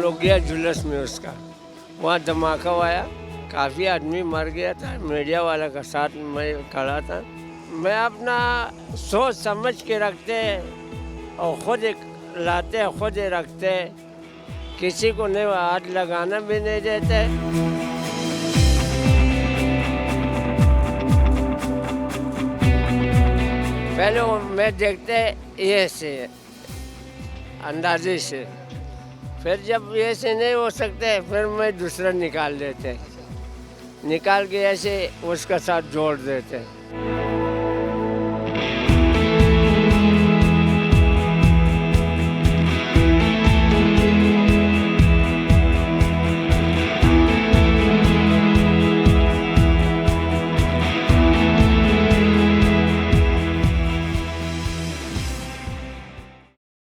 लोग गया जुलूस में उसका, वहाँ धमाका आया, काफ़ी आदमी मर गया था, मीडिया वाला का साथ मैं खड़ा था। मैं अपना सोच समझ के रखते और खुद लाते खुद रखते, किसी को नहीं हाथ लगाना भी नहीं देते। पहले मैं देखते ये से अंदाजे से, फिर जब ये से नहीं हो सकते फिर मैं दूसरा निकाल देते, निकाल के ऐसे उसका साथ जोड़ देते।